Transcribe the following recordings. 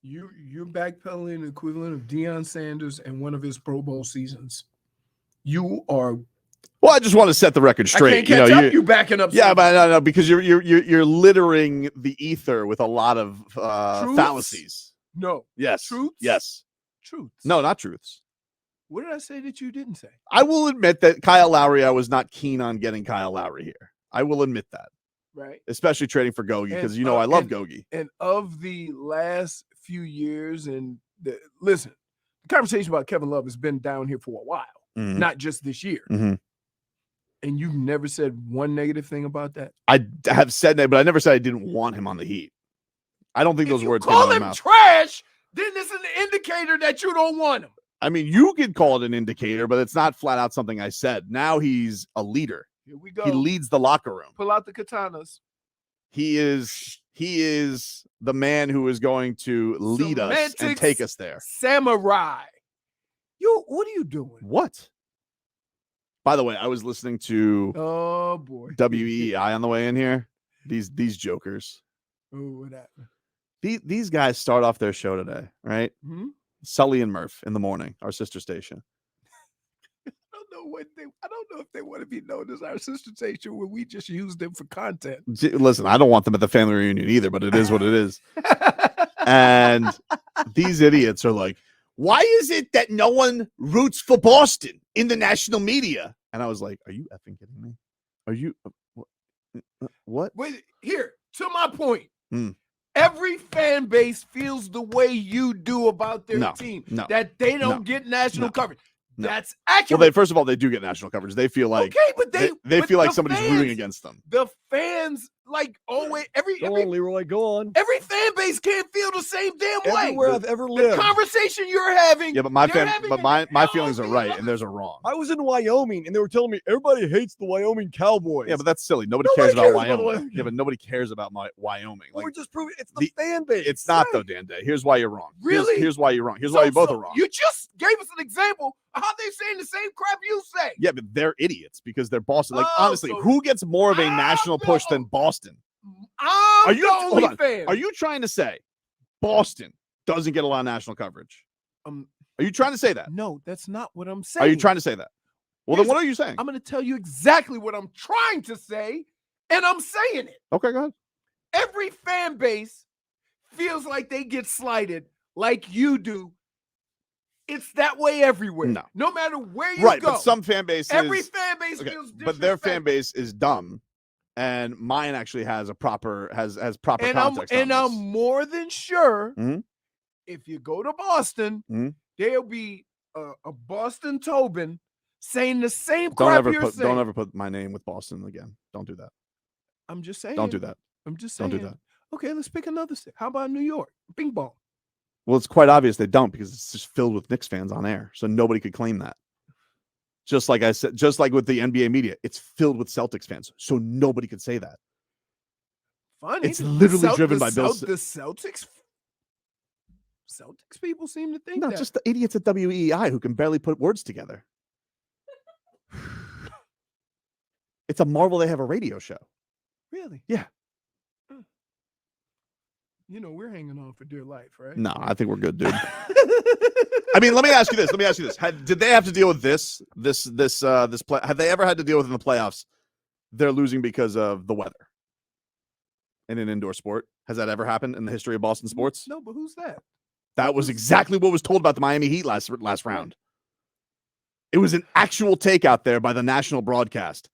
You're backpedaling the equivalent of Deion Sanders and one of his Pro Bowl seasons. You are. Well, I just want to set the record straight. I can't catch up. You backing up. Yeah, but no, because you're littering the ether with a lot of fallacies. No. Yes. Truths. Yes. Truths. No, not truths. What did I say that you didn't say? I will admit that Kyle Lowry, I was not keen on getting Kyle Lowry here. I will admit that. Right. Especially trading for Gogi, because I love Gogi. And of the last few years, listen, the conversation about Kevin Love has been down here for a while, not just this year. Mm-hmm. And you've never said one negative thing about that? I have said that, but I never said I didn't want him on the Heat. I don't think those words came out of my mouth. Call him trash, then it's an indicator that you don't want him. I mean, you could call it an indicator, but it's not flat out something I said. Now he's a leader. Here we go. He leads the locker room. Pull out the katanas. He is the man who is going to lead us and take us there. Samurai. What are you doing? What? By the way, I was listening to WEI on the way in here. These jokers. Oh, what happened? These guys start off their show today, right? Mm-hmm. Sully and Murph in the morning, our sister station. I don't know if they want to be known as our sister station when we just use them for content. Listen, I don't want them at the family reunion either, but it is what it is. And these idiots are like, why is it that no one roots for Boston in the national media? And I was like, are you effing kidding me? Are you what? Wait, here, to my point. Every fan base feels the way you do about their team. That they don't get national coverage. That's accurate. Well, first of all, they do get national coverage. They feel like they feel like somebody's rooting against them. The fans always Leroy, go on. Every fan base can't feel the same damn way. Everywhere I've ever lived. The conversation you're having. Yeah, but my feelings are right and theirs are wrong. I was in Wyoming and they were telling me everybody hates the Wyoming Cowboys. Yeah, but that's silly. Nobody cares about Wyoming. Yeah, but nobody cares about Wyoming. We're just proving it's the fan base. It's not though, Dan Day. Here's why you're wrong. Really? Here's why you're wrong. Here's why you both are wrong. You just gave us an example of how they're saying the same crap you say. Yeah, but they're idiots because they're Boston. Like honestly, who gets more of a national push than Boston? Are you trying to say Boston doesn't get a lot of national coverage? Are you trying to say that? No, that's not what I'm saying. Are you trying to say that? Well, then what are you saying? I'm going to tell you exactly what I'm trying to say, and I'm saying it. Okay, go ahead. Every fan base feels like they get slighted like you do. It's that way everywhere. No matter where you go. Right, but some fan bases. Every fan base feels disrespected. But their fan base is dumb. And mine actually has proper context. And I'm more than sure if you go to Boston, there'll be a Boston Tobin saying the same crap you're saying. Don't ever put my name with Boston again. Don't do that. I'm just saying. Don't do that. I'm just saying. Don't do that. Okay, let's pick another state. How about New York? Bing bong. Well, it's quite obvious they don't because it's just filled with Knicks fans on air. So nobody could claim that. Just like I said, just like with the NBA media, it's filled with Celtics fans. So nobody could say that. Funny. It's literally driven by Bill. The Celtics people seem to think that. Just the idiots at WEI who can barely put words together. It's a marvel they have a radio show. Really? Yeah. We're hanging on for dear life, right? No, I think we're good, dude. I mean, let me ask you this. Did they have to deal with this play? Have they ever had to deal with in the playoffs? They're losing because of the weather in an indoor sport. Has that ever happened in the history of Boston sports? No, but who's that? That was exactly what was told about the Miami Heat last round. It was an actual take out there by the national broadcast.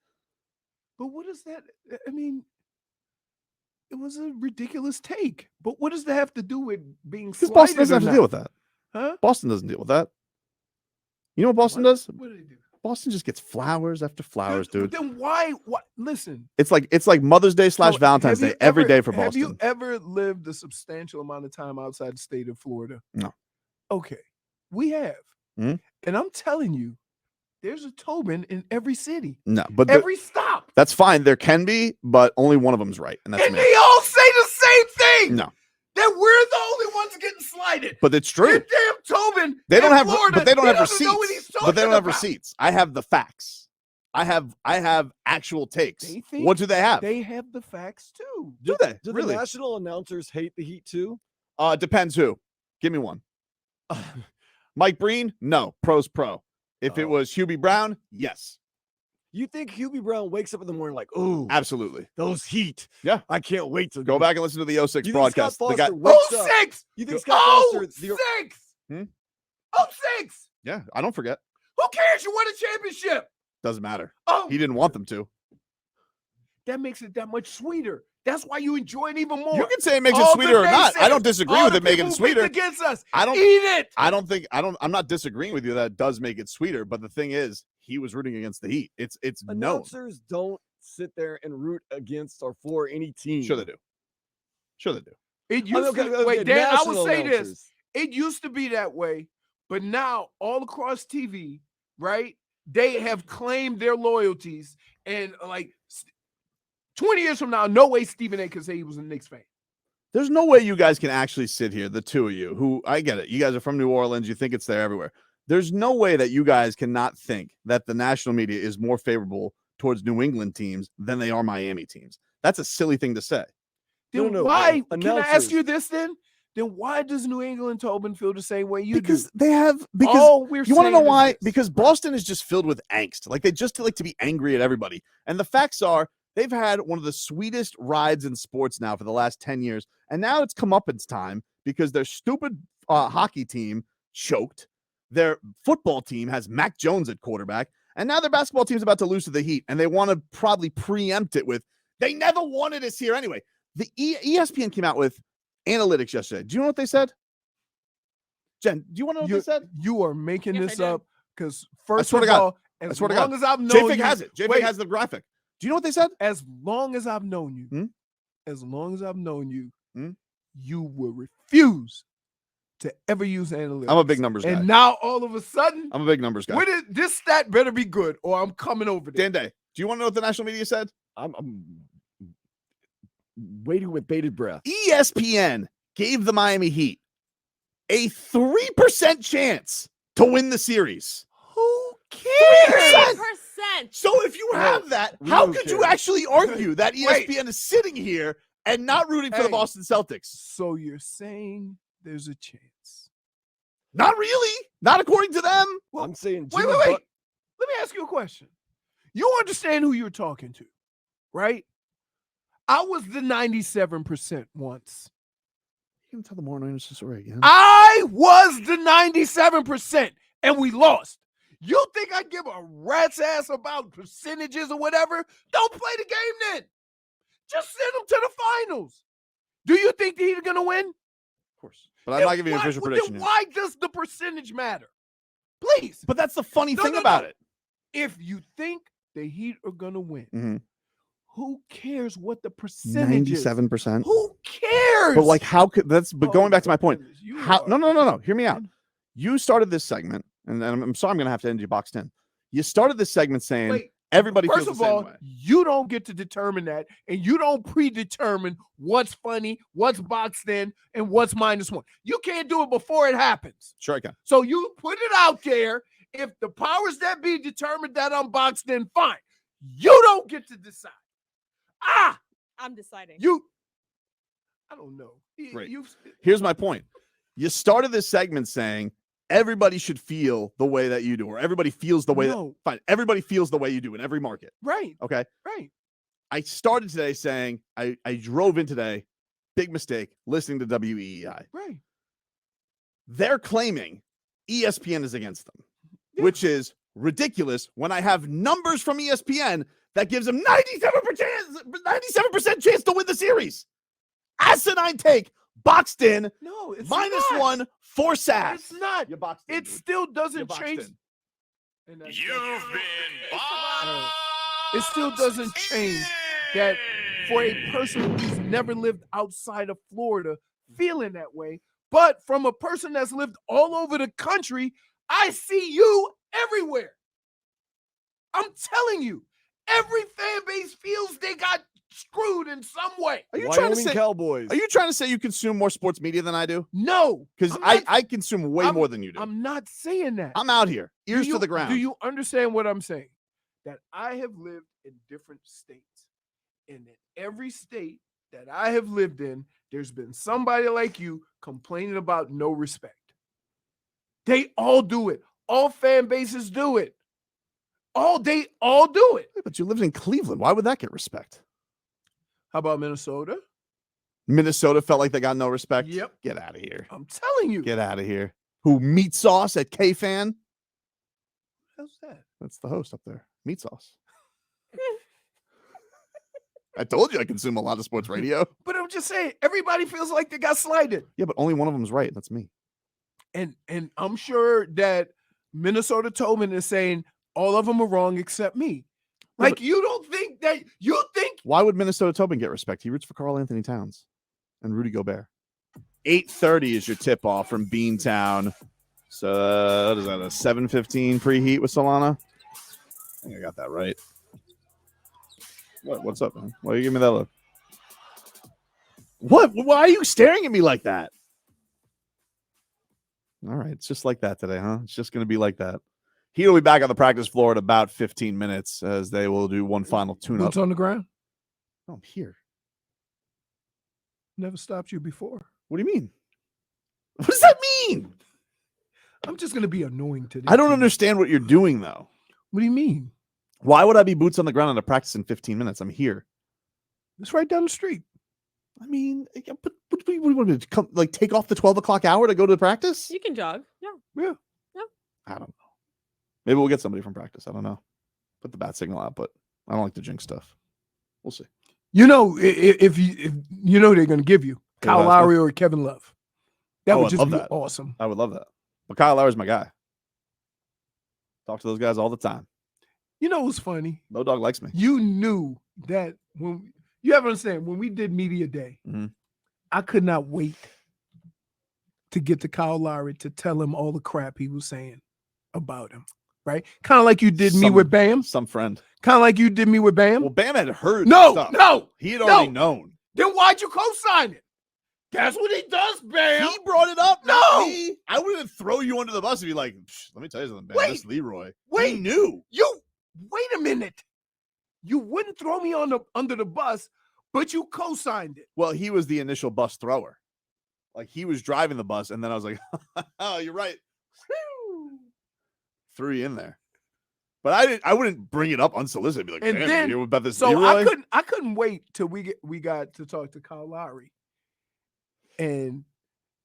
But what is that? I mean, it was a ridiculous take. But what does that have to do with being slighted? Because Boston doesn't have to deal with that. Huh? Boston doesn't deal with that. You know what Boston does? What do they do? Boston just gets flowers after flowers, dude. Then why? What? Listen. It's like Mother's Day / Valentine's Day every day for Boston. Have you ever lived a substantial amount of time outside the state of Florida? No. Okay. We have. And I'm telling you, there's a Tobin in every city. No, but every stop. That's fine. There can be, but only one of them's right. And that's me. They all say the same thing. No. That we're the only ones getting slighted. But it's true. That damn Tobin. They don't have Florida, but they don't have receipts. But they don't have receipts. I have the facts. I have actual takes. What do they have? They have the facts too. Do they? Do really? The national announcers hate the Heat too? Depends who. Give me one. Mike Breen? No. Pro's pro. If it was Hubie Brown, yes. You think Hubie Brown wakes up in the morning like, oh, absolutely. Those Heat. Yeah. I can't wait to go back and listen to the 06 you broadcast. Think the Scott guy, Foster wakes 06! Up. You think Scott Foster... 06! 06! Yeah, I don't forget. Who cares? You won a championship. Doesn't matter. Oh, he didn't want them to. That makes it that much sweeter. That's why you enjoy it even more. You can say it makes it sweeter or not. I don't disagree with it making it sweeter. Against us. I don't eat it. I'm not disagreeing with you that it does make it sweeter, but the thing is, he was rooting against the Heat. It's announcers don't sit there and root against or for any team. Sure they do. It used to wait, Dan, I will say this. It used to be that way, but now all across TV, right? They have claimed their loyalties, and like 20 years from now, no way Stephen A. can say he was a Knicks fan. There's no way you guys can actually sit here, the two of you, who I get it. You guys are from New Orleans. You think it's there everywhere. There's no way that you guys cannot think that the national media is more favorable towards New England teams than they are Miami teams. That's a silly thing to say. Then why? Can I ask you this then? Then why does New England Tobin feel the same way you do? Because they have. You want to know why? Because Boston is just filled with angst. Like they just like to be angry at everybody. And the facts are, they've had one of the sweetest rides in sports now for the last 10 years. And now it's come up its time because their stupid hockey team choked. Their football team has Mac Jones at quarterback. And now their basketball team's about to lose to the Heat. And they want to probably preempt it with, they never wanted us here anyway. The ESPN came out with analytics yesterday. Do you know what they said? Jen, do you want to know what they said? You are making this up because first of all, as long as I've known you, has it. JFig has the graphic. Do you know what they said? As long as I've known you, you will refuse to ever use analytics. I'm a big numbers guy. And now all of a sudden, I'm a big numbers guy. This stat better be good or I'm coming over there. Dan Day, do you want to know what the national media said? I'm waiting with bated breath. ESPN gave the Miami Heat a 3% chance to win the series. Who cares? 3%. So if you have that, how could you actually argue that ESPN is sitting here and not rooting for the Boston Celtics? So you're saying there's a chance? Not really. Not according to them. Well, I'm saying wait. Let me ask you a question. You understand who you're talking to, right? I was the 97% once. You can tell the morning story again. I was the 97%, and we lost. You think I give a rat's ass about percentages or whatever? Don't play the game then. Just send them to the finals. Do you think the Heat are going to win? Of course. But I'm not giving you an official prediction. Why does the percentage matter? Please. But that's the funny thing about it. If you think the Heat are going to win, who cares what the percentage is? 97%. Who cares? But like, how could but going back to my point, no. Hear me out. You started this segment, and I'm sorry I'm going to have to end you boxed in. You started this segment saying everybody feels the same way. You don't get to determine that, and you don't predetermine what's funny, what's boxed in, and what's -1. You can't do it before it happens. Sure I can. So you put it out there. If the powers that be determined that I'm boxed in, fine. You don't get to decide. I'm deciding. I don't know. Right. Here's my point. You started this segment saying everybody should feel the way that you do, or everybody feels the way fine. Everybody feels the way you do in every market. Right. Okay. Right. I started today saying I drove in today, big mistake, listening to WEEI. Right. They're claiming ESPN is against them, which is ridiculous when I have numbers from ESPN that gives them 97% chance to win the series. Asinine take, boxed in. No, it's -1 for SAS. It's not. You boxed in, it still doesn't change. You've been boxed. It still doesn't change that for a person who's never lived outside of Florida feeling that way. But from a person that's lived all over the country, I see you everywhere. I'm telling you. Every fan base feels they got screwed in some way. Are you trying to say Cowboys? Are you trying to say you consume more sports media than I do? No, because I consume way more than you do. I'm not saying that. I'm out here, ears to the ground. Do you understand what I'm saying? That I have lived in different states, and in every state that I have lived in, there's been somebody like you complaining about no respect. They all do it. All fan bases do it. They all do it. But you lived in Cleveland. Why would that get respect? How about Minnesota? Minnesota felt like they got no respect. Yep. Get out of here. I'm telling you. Get out of here. Who? Meat Sauce at K-Fan? How's that? That's the host up there. Meat Sauce. I told you I consume a lot of sports radio. But I'm just saying, everybody feels like they got slighted. Yeah, but only one of them's right. That's me. And I'm sure that Minnesota Tobin is saying all of them are wrong except me. Like, you don't think that you think Why would Minnesota Tobin get respect? He roots for Karl Anthony Towns and Rudy Gobert. 8:30 is your tip-off from Beantown. So what is that, a 7:15 preheat with Solana? I think I got that right. What's up, man? Why are you giving me that look? What? Why are you staring at me like that? All right, it's just like that today, huh? It's just going to be like that. He'll be back on the practice floor in about 15 minutes as they will do one final tune-up. boots on the ground? Oh, I'm here. Never stopped you before. What do you mean? What does that mean? I'm just gonna be annoying today. I don't understand what you're doing, though. What do you mean? Why would I be boots on the ground on a practice in 15 minutes? I'm here. It's right down the street. I mean, but what do you want me to come, like, take off the 12 o'clock hour to go to the practice? You can jog. Yeah. Yeah. I don't know. Maybe we'll get somebody from practice. I don't know. Put the bat signal out, but I don't like to jinx stuff. We'll see. You know, if you know they're gonna give you Kyle Lowry or Kevin Love. That would just be awesome. I would love that. But Kyle Lowry's my guy. Talk to those guys all the time. You know what's funny? No dog likes me. You knew that when you have to understand when we did media day, I could not wait to get to Kyle Lowry to tell him all the crap he was saying about him. Right? Kind of like you did me with Bam. Some friend. Kind of like you did me with Bam. Well, Bam had heard No. He had already known. Then why'd you co-sign it? That's what he does, Bam. He brought it up. No. Not me. I wouldn't throw you under the bus and be like, let me tell you something, Bam. This Leroy. He knew. Wait a minute. You wouldn't throw me under the bus, but you co-signed it. Well, he was the initial bus thrower. Like, he was driving the bus, and then I was like, oh, you're right. Threw you in there. But I wouldn't bring it up unsolicited. Be like, And damn, then, you hear about this so Leroy? I couldn't wait till we got to talk to Kyle Lowry. And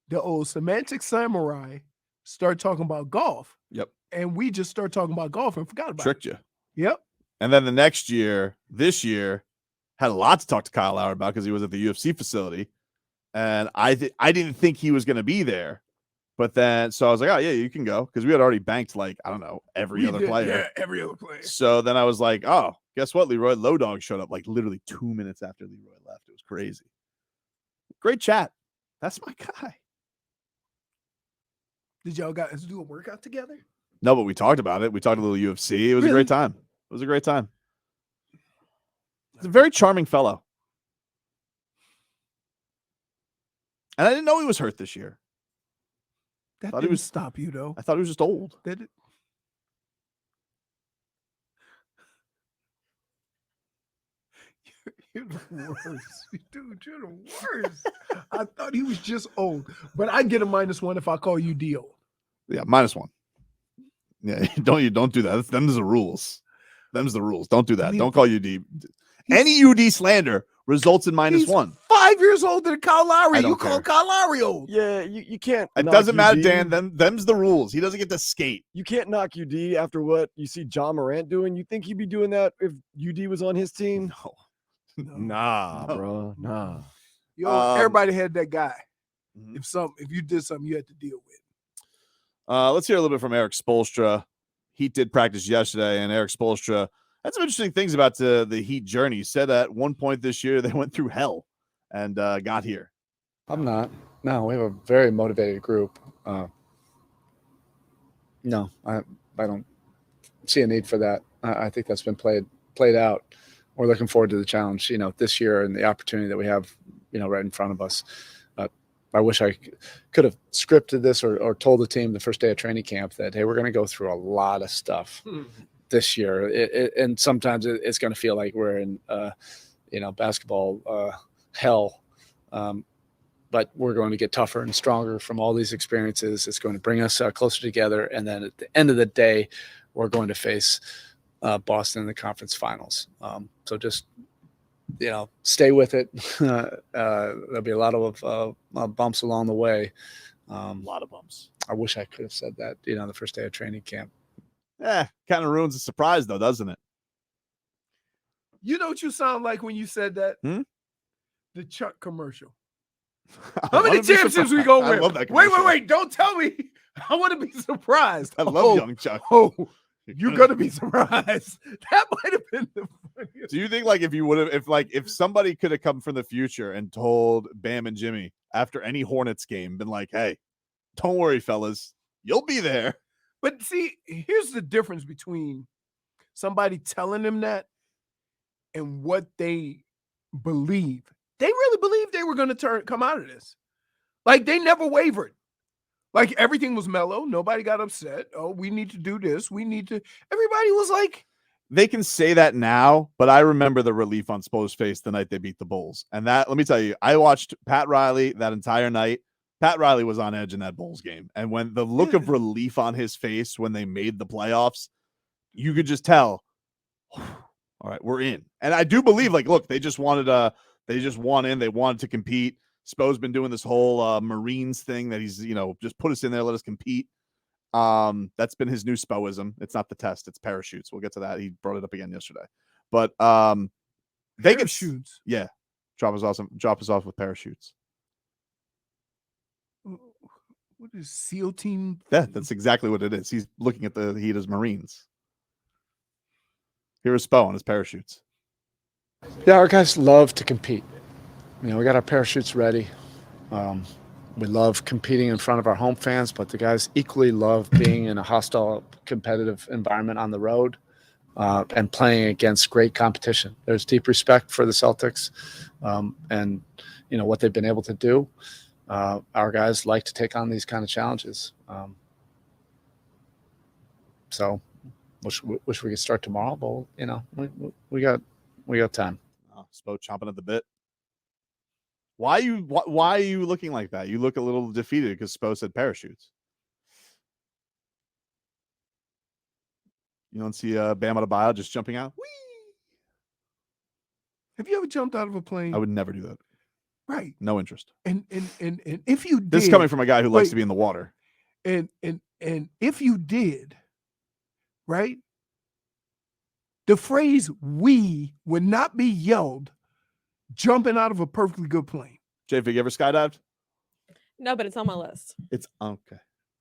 the old semantic samurai started talking about golf. Yep. And we just started talking about golf and forgot about Tricked it. you. Yep. And then the next year, this year, had a lot to talk to Kyle Lowry about because he was at the UFC facility. And I didn't think he was going to be there. But then, so I was like, oh, yeah, you can go. Because we had already banked, like, I don't know, every other player. Yeah, every other player. So then I was like, oh, guess what, Leroy? Low Dog showed up like literally 2 minutes after Leroy left. It was crazy. Great chat. That's my guy. Did y'all guys do a workout together? No, but we talked about it. We talked a little UFC. It was a great time. It was a great time. He's a very charming fellow. And I didn't know he was hurt this year. That didn't stop you, though. I thought he was just old. Did it? You're the worst. Dude, you're the worst. I thought he was just old. But I get a -1 if I call you D old. Yeah, -1. Yeah, don't do that. Them's the rules. Them's the rules. Don't do that. Don't call UD. Any UD slander results in -1. 5 years older than Kyle Lowry. You care. call Kyle Lowry old. Yeah, you can't. It knock doesn't matter, UD. Dan. Them's the rules. He doesn't get to skate. You can't knock UD after what you see John Morant doing. You think he'd be doing that if UD was on his team? No. Nah, bro. Nah. Yo, everybody had that guy. Mhm. If you did something, you had to deal with. Let's hear a little bit from Eric Spoelstra. Heat did practice yesterday, and Eric Spoelstra had some interesting things about the Heat journey. He said at one point this year they went through hell and got here. I'm not. No, we have a very motivated group. No, I don't see a need for that. I think that's been played out. We're looking forward to the challenge, this year and the opportunity that we have, right in front of us. I wish I could have scripted this or told the team the first day of training camp that, hey, we're going to go through a lot of stuff this year. And sometimes it's going to feel like we're in, basketball hell. but we're going to get tougher and stronger from all these experiences. It's going to bring us closer together. And then at the end of the day, we're going to face Boston in the conference finals. So just, stay with it. There'll be a lot of bumps along the way. A lot of bumps. I wish I could have said that, the first day of training camp. Kind of ruins the surprise, though, doesn't it? You know what you sound like when you said that? The Chuck commercial. I How many wanna be championships we surprised. gonna I win? love that Wait, commercial. don't tell me. I want to be surprised. I love young Chuck. Oh, you're gonna be surprised. That might have been the funniest. Do you think if somebody could have come from the future and told Bam and Jimmy after any Hornets game, been like, hey, don't worry, fellas, you'll be there. But see, here's the difference between somebody telling them that and what they believe. They really believed they were going to come out of this. Like, they never wavered. Like, everything was mellow. Nobody got upset. Oh, we need to do this. Everybody was like. They can say that now, but I remember the relief on Spo's face the night they beat the Bulls. And that, let me tell you, I watched Pat Riley that entire night. Pat Riley was on edge in that Bulls game. And when the look of relief on his face when they made the playoffs, you could just tell, all right, we're in. And I do believe, look, they just won in. They wanted to compete. Spo's been doing this whole Marines thing that he's, just put us in there, let us compete. That's been his new Spoism. It's not the test, it's parachutes. We'll get to that. He brought it up again yesterday. But they can Parachutes. Yeah. Drop us off with parachutes. What is SEAL team? Yeah, that's exactly what it is. He's looking at the Heat as Marines. Here is Spo on his parachutes. Yeah, our guys love to compete. We got our parachutes ready. We love competing in front of our home fans, but the guys equally love being in a hostile, competitive environment on the road and playing against great competition. There's deep respect for the Celtics and, what they've been able to do. Our guys like to take on these kind of challenges. So wish we could start tomorrow, but, we got time. Oh, Spo chomping at the bit. Why are you looking like that? You look a little defeated because Spo said parachutes. You don't see Bam Adebayo just jumping out? Whee! Have you ever jumped out of a plane? I would never do that. Right. No interest. And if you did, This is coming from a guy who likes to be in the water. And if you did, right? The phrase "we" would not be yelled jumping out of a perfectly good plane. Jay, have you ever skydived? No, but it's on my list. It's okay.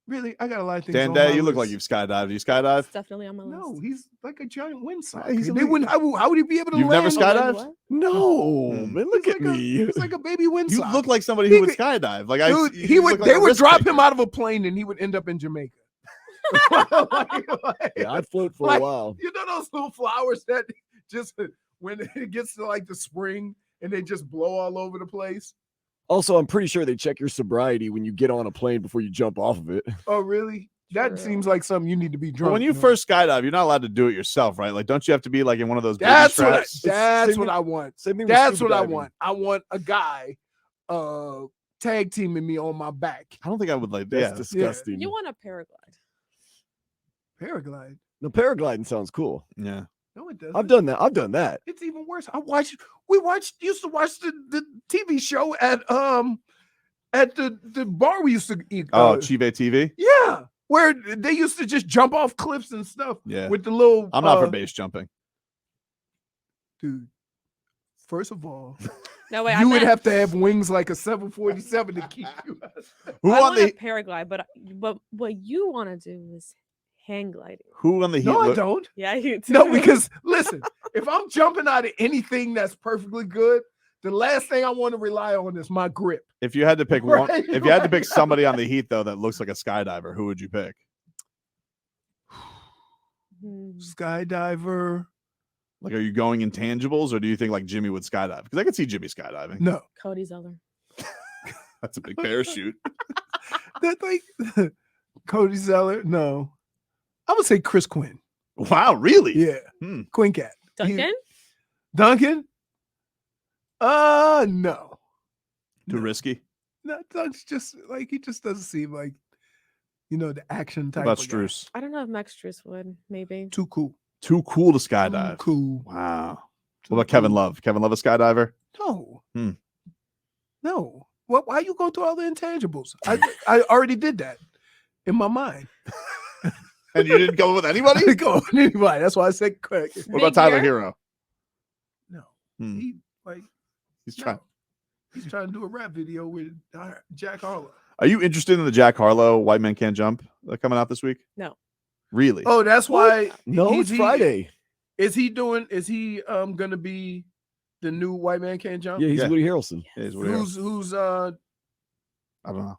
Really? I got a lot of things Dan on Day, my you look list. like you've skydived. You skydive? It's definitely on my list. No, he's like a giant windsock. He's They wouldn't. How would he be able to You've land? never skydived? What? No, Mm. man, look He's at like me. He's like a baby windsock. You look like somebody He who would could- skydive. Dude, You look like they a would risk drop taker. him out of a plane and he would end up in Jamaica. Yeah, I'd float for Like- a while. You know those little flowers that just when it gets to like the spring and they just blow all over the place? Also, I'm pretty sure they check your sobriety when you get on a plane before you jump off of it. Oh, really? That True. seems like something you need to be But drunk. when you doing. first skydive, you're not allowed to do it yourself, right? Like, don't you have to be like in one of those baby That's what I, straps? that's Same what thing- I want. Same thing with That's scuba what I diving. want. I want a guy tag teaming me on my back. I don't think I would like That's yeah. disgusting. You want a paraglide? Paraglide. The paragliding sounds cool. Yeah. No, it doesn't. I've done that. I've done that. It's even worse. We used to watch the TV show at the bar we used to eat. Oh, Chive TV? yeah, where they used to just jump off cliffs and stuff Yeah. with the little. I'm not for base jumping. Dude. First of all, No way. you would have to have wings like a 747 to keep you. Who I on want the a paraglide, but what you want to do is hang gliding. who on the Heat? No, I look- don't. Yeah, you too. No, because listen, if I'm jumping out of anything that's perfectly good, the last thing I want to rely on is my grip. If you had to pick one, Right, if you had to pick right. somebody on the Heat though that looks like a skydiver, who would you pick? Hmm. Skydiver. Like, are you going intangibles, or do you think like Jimmy would skydive? Because I could see Jimmy skydiving. No. Cody Zeller. That's a big parachute. That like Cody Zeller. No. I would say Chris Quinn. Wow, really? Yeah. Hmm. Quinn Cat. Duncan? Duncan? No. Too risky. No, Doug's just like he just doesn't seem like the action What type. about of guy. Struce? I don't know if Max Struess would. Maybe. Too cool. Too cool to Too skydive. cool. Wow. Too What about Kevin cool. Love? Kevin Love a skydiver? No. Hmm. No. Why you go through all the intangibles? I already did that in my mind. And you didn't go with I anybody? didn't go on anybody. That's why I said Craig. What about Big Tyler year? Hero? No. Hmm. He like He's no. trying. He's trying to do a rap video with Jack Harlow. Are you interested in the Jack Harlow White Men Can't Jump coming out this week? No. Really? Oh, that's why. No, it's Friday. Is he gonna be the new White Man Can't Jump? Yeah, he's Yeah. Woody Harrelson. It is what it is. Who's I don't know.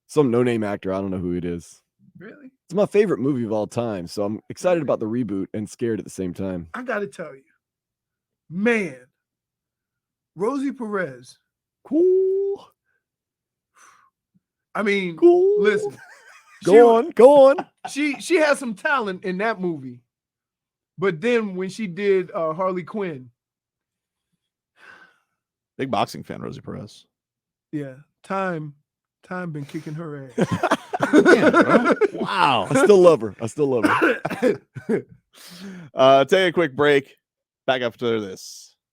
Some no-name actor. I don't know who it is. really? It's my favorite movie of all time, so I'm excited about the reboot and scared at the same time. I gotta tell you, man, Rosie Perez. Cool. I mean, Cool. listen, Go on. She has some talent in that movie, but then when she did Harley Quinn, Big boxing fan, Rosie Perez. yeah, time been kicking her ass. Wow. I still love her. Take a quick break. Back after this.